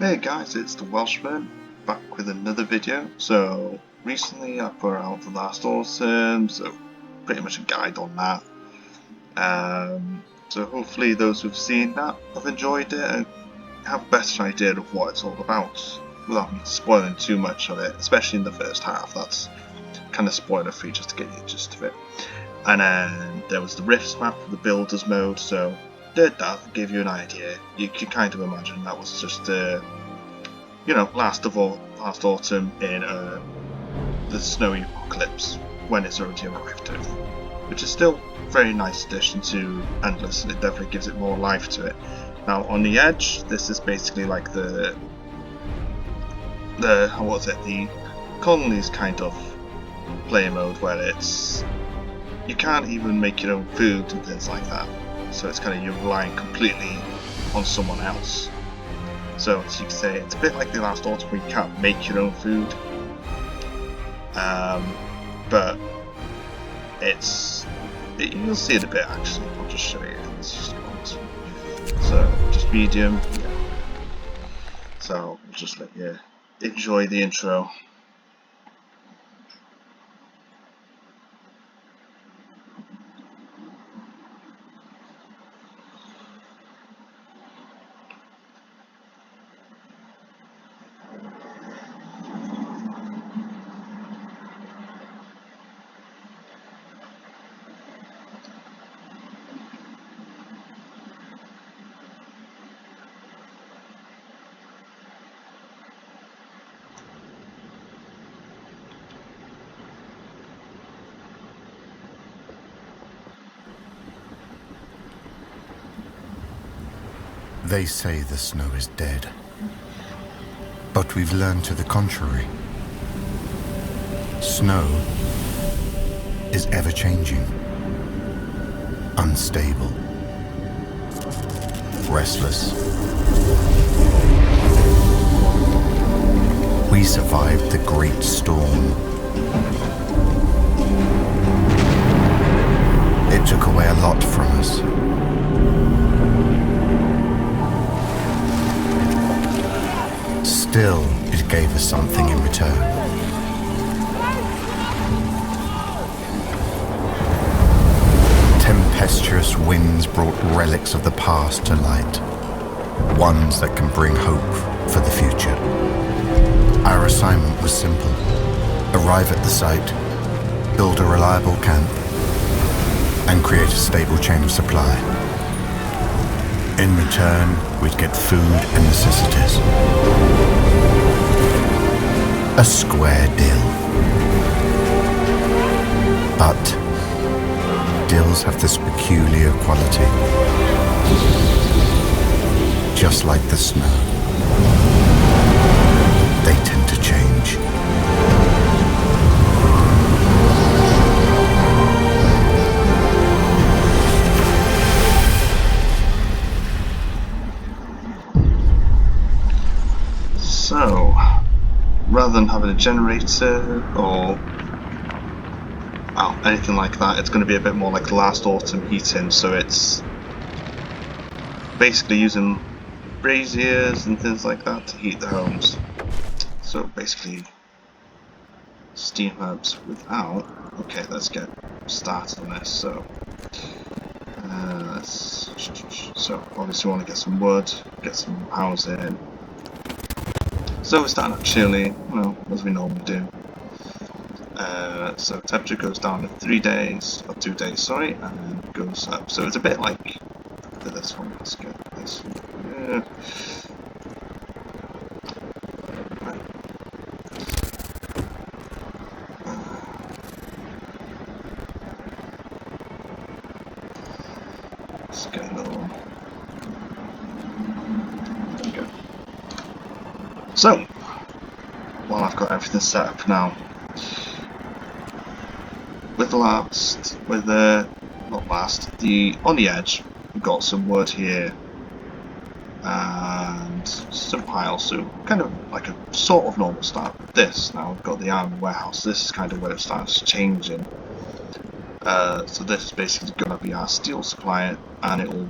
Hey guys, it's the Welshman, back with another video. So recently I put out the last autumn, so pretty much a guide on that. So hopefully those who've seen that have enjoyed it and have a better idea of what it's all about, without me spoiling too much of it, especially in the first half. That's kind of spoiler free just to get you the gist of it. And then there was the Rifts map for the builders mode, so did that, give you an idea. You can kind of imagine that was just last autumn in the snowy apocalypse when it's already arrived, which is still a very nice addition to Endless, and it definitely gives it more life to it. Now on the Edge, this is basically like the colonies kind of play mode, where it's you can't even make your own food and things like that. So it's kind of you're relying completely on someone else. So as you can say, it's a bit like the last autumn where you can't make your own food. But you'll see it a bit actually. I'll just show you. Let's just go on to, so just medium. Yeah. So I'll just let you enjoy the intro. They say the snow is dead, but we've learned to the contrary. Snow is ever-changing, unstable, restless. We survived the great storm. It took away a lot from us. Still, it gave us something in return. Tempestuous winds brought relics of the past to light, ones that can bring hope for the future. Our assignment was simple: arrive at the site, build a reliable camp, and create a stable chain of supply. In return, we'd get food and necessities. A square deal. But deals have this peculiar quality. Just like the snow, they tend to change. So, rather than having a generator or anything like that, it's going to be a bit more like last autumn heating. So it's basically using braziers and things like that to heat the homes. So basically steam hubs without. Okay, let's get started on this. So obviously we want to get some wood, get some housing. So we're starting out chilly, as we normally do. So temperature goes down in 3 days, or 2 days, sorry, and then goes up. So it's a bit like this one. Let's get this one. Yeah. Right. Let's get another one. There we go. So, well, I've got everything set up now. On the Edge, we've got some wood here and some piles, so kind of like a sort of normal start. This, now we've got the iron warehouse. This is kind of where it starts changing. So this is basically going to be our steel supplier, and it will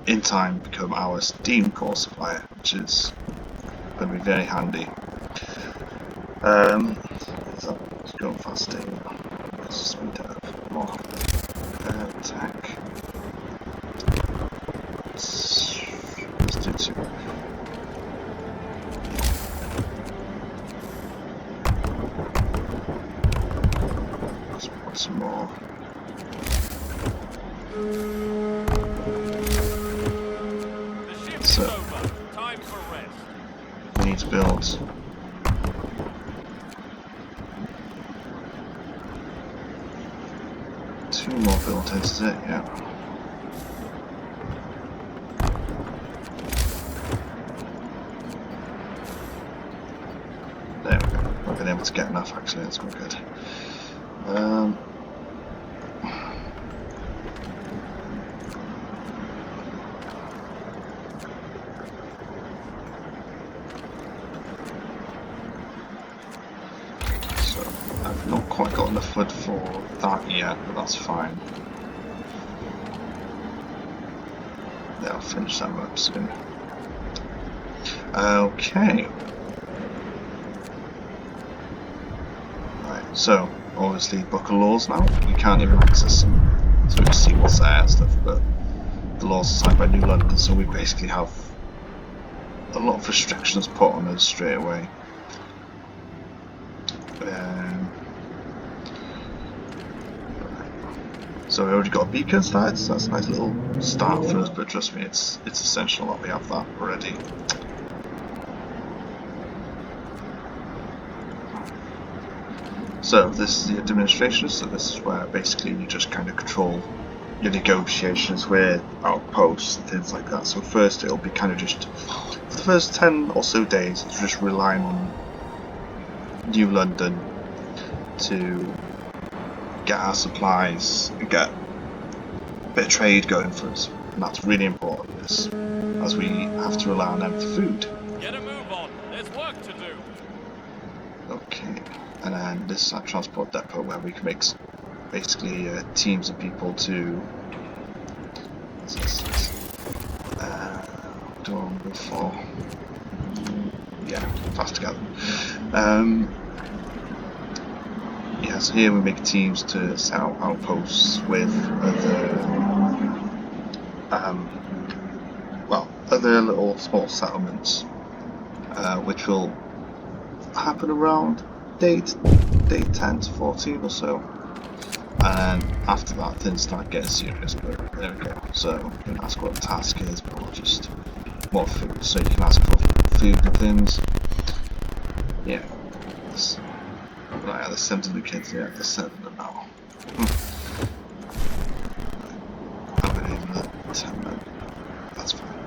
in time become our steam core supplier, which is going to be very handy. So it's going faster. Let's speed up more. Attack. Let's do 2. Let's put some more. So time for rest. we need to build 2 more build heads, is it? Yeah. There we go. I've been able to get enough actually, that's quite good. So I've not quite got enough wood for that yet, but that's fine. Yeah, I'll finish that up soon. Okay. Right, so obviously book of laws now. You can't even access them, so you see what's there and stuff, but the laws are signed by New London, so we basically have a lot of restrictions put on us straight away. So we already got a beacon started, so that's a nice little start for us, but trust me, it's essential that we have that already. So this is the administration, so this is where basically you just kind of control your negotiations with outposts and things like that. So first it'll be kind of just, for the first 10 or so days, it's just relying on New London to get our supplies and get a bit of trade going for us, and that's really important as we have to rely on them for food. Get a move on. There's work to do. Okay, and then this is our transport depot where we can make basically teams of people to what's this? Done before. Yeah, fast together. Yeah, so here we make teams to set out outposts with other little small settlements, which will happen around day 10 to 14 or so, and after that things start getting serious. But there we go. So you can ask what the task is, but we'll just more food. So you can ask for food and things. Yeah. Right, there's 7 new kids, yeah, there's 7 of them now. I'm gonna need another 10 men. That's fine.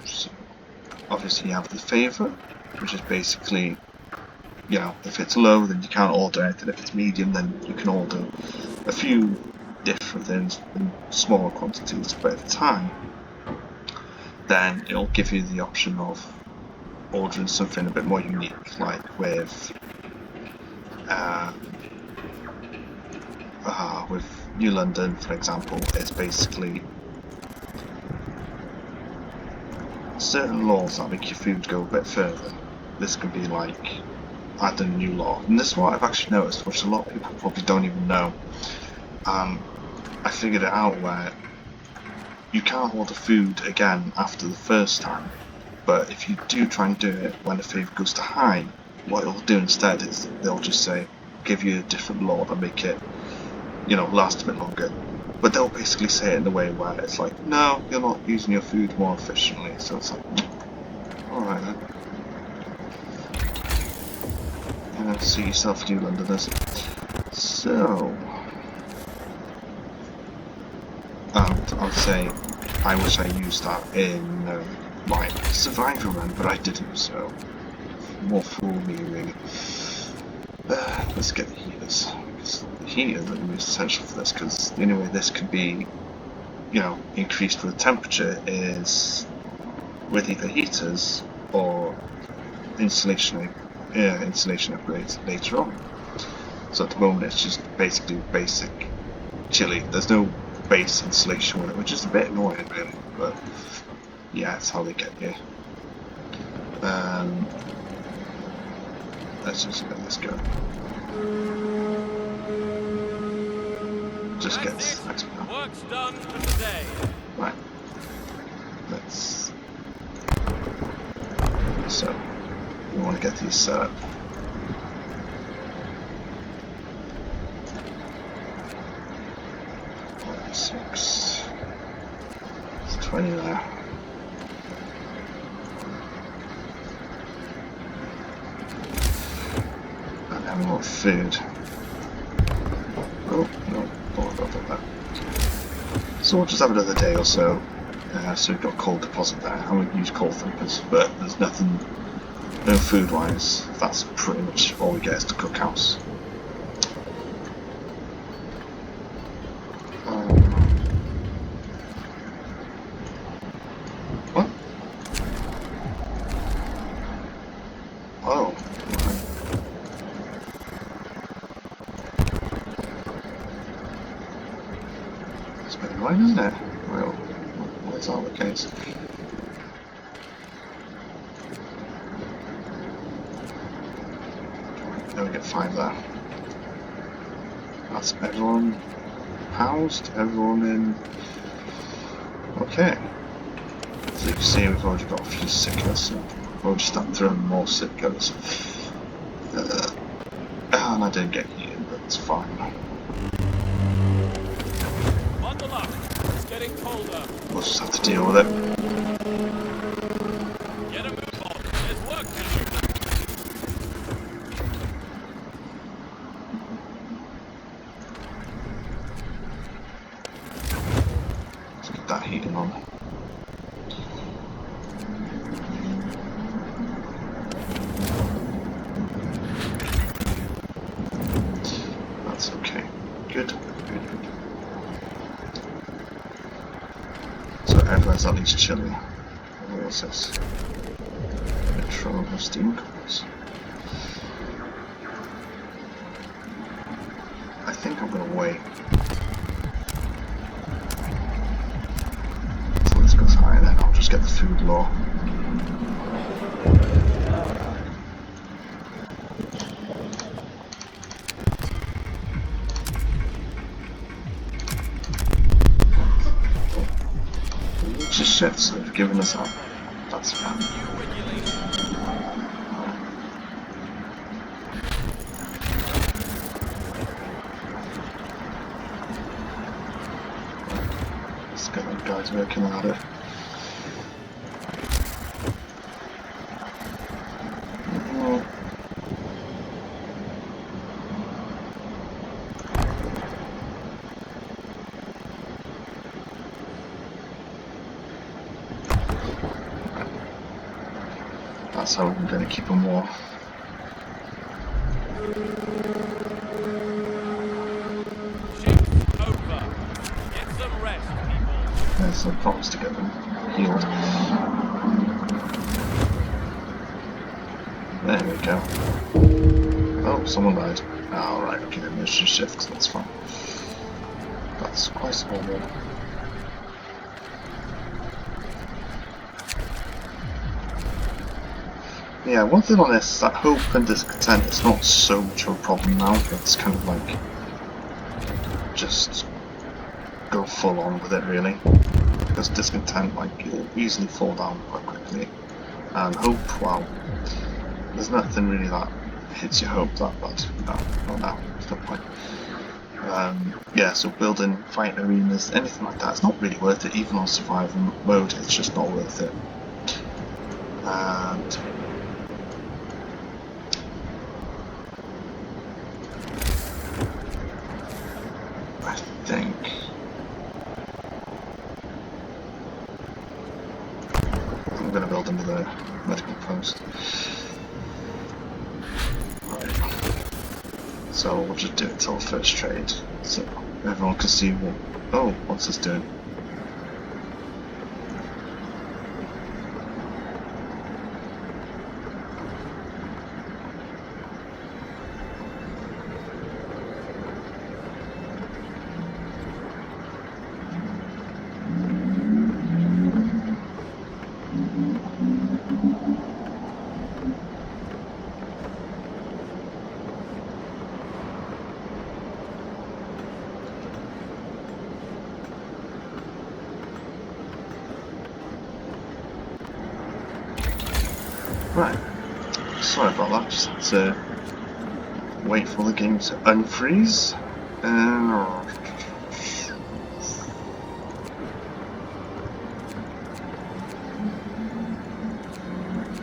So obviously you have the favourite, which is basically, you know, if it's low then you can't order anything, if it's medium then you can order a few different things in smaller quantities, but at the time then it'll give you the option of ordering something a bit more unique, like with New London, for example. It's basically certain laws that make your food go a bit further. This could be like adding a new law, and this is what I've actually noticed, which a lot of people probably don't even know. I figured it out where you can't order food again after the first time, but if you do try and do it when the favour goes to high, what it'll do instead is they'll just say, give you a different law and make it, you know, last a bit longer. But they'll basically say it in a way where it's like, no, you're not using your food more efficiently. So it's like, alright then. And then see yourself, New Londoners. So, I'd say I wish I used that in my Survivor run, but I didn't, so more fool me really. Let's get the heaters. The heaters are the most essential for this, because the only way this could be, you know, increased with temperature is with either heaters or insulation upgrades later on. So at the moment it's just basically basic chili. There's no base insulation with it, which is a bit annoying really, but yeah, it's how they get you. Let's just let this go. Just get That's this. it. Work's done for today. Right. Let's. So we want to get these set up. Six. It's 20 there. And then we want food. Oh, no, don't that. So we'll just have another day or so. So we've got coal deposit there, and we use coal thinkers, but there's nothing, no food wise. That's pretty much all we get is the cookhouse. What? Oh. It's been annoying, isn't it? Well, that's all the case. There we get 5 there. That's everyone housed, everyone in. Okay. So you can see we've already got a few sickers, so we'll just start throwing more sickers. And I didn't get heated, but it's fine. Bundle up. It's getting colder. We'll just have to deal with it. Get a move on. There's work to do. Let's get that heating on. That's okay. Good. So everyone's at least chilly. What's this? Control of steam cools. I think I'm gonna wait. So this goes higher, then I'll just get the food low. Shifts that have given us up. That's fine. Let's get the guys working at it. That's how we're going to keep them warm. Shift's over. Get some rest, people. There's no problems to get them healed. There we go. Oh, someone died. Oh, right, okay, then there's just shifts, that's fine. That's quite small though. Yeah, one thing on this, that hope and discontent is not so much of a problem now. It's kind of like just go full on with it really. Because discontent, like, it'll easily fall down quite quickly. And hope, well, there's nothing really that hits your hope that bad. No, it's no point. Yeah, so building, fighting arenas, anything like that, it's not really worth it. Even on survival mode, it's just not worth it. And I think I'm going to build another medical post. Right. So we'll just do it till first trade, so everyone can see what. Oh, what's this doing? Right, sorry about that, just had to wait for the game to unfreeze.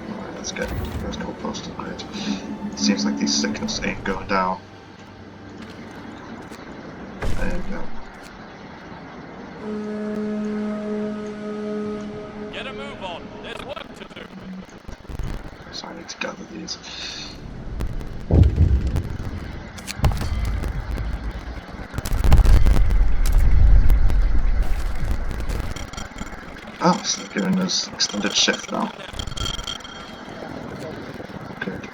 Right, let's get postal grid. Seems like these signals ain't going down. There we go. Get a move on. There's work to do. So I need to gather these. Oh, so they're giving us extended shift now. Good.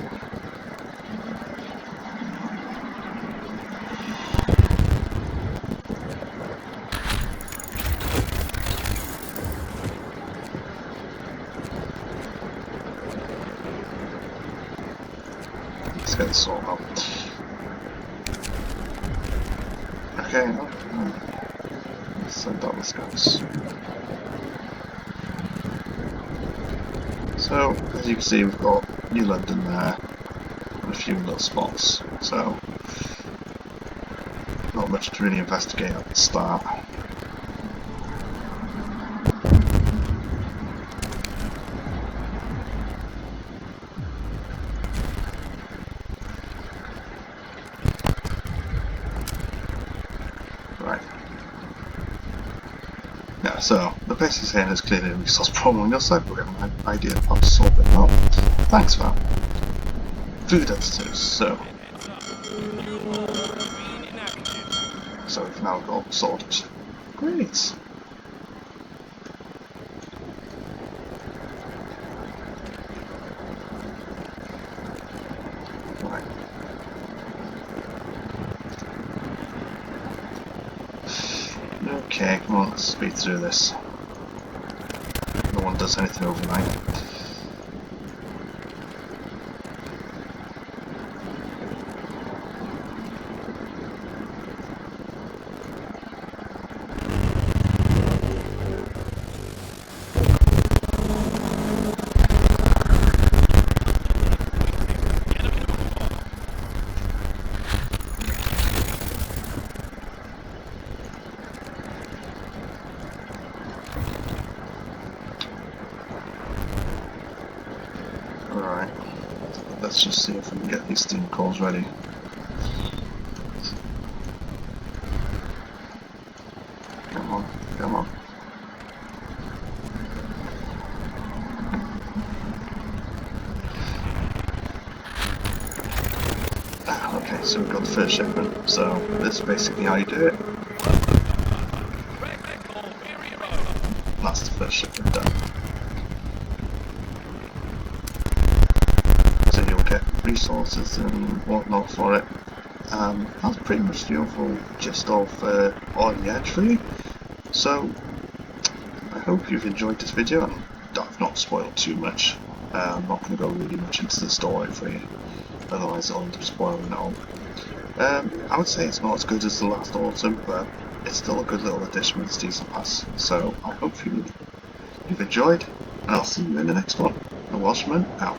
Let's get this sorted out. Okay, let's send out the scouts. So, as you can see, we've got New London there, and a few little spots, so not much to really investigate at the start. Right. Yeah, so the base is saying there's clearly a resource problem on your side, but we have an idea of how to solve it now. Thanks, fam. Food additives, so we've now got sorted. Great. Right. Okay, come on, let's speed through this. No one does anything overnight. Alright, let's just see if we can get these steam cores ready. Come on, come on. Okay, so we've got the first shipment, so this is basically how you do it. That's the first shipment done. So you'll get resources and whatnot for it. That's pretty much the overall gist of On the Edge for you. So I hope you've enjoyed this video, and I've not spoiled too much. I'm not going to go really much into the story for you, otherwise I'll end up spoiling it all. I would say it's not as good as the last autumn, but it's still a good little addition with the season pass. So I hope you've enjoyed, and I'll see you in the next one. The Welshman out.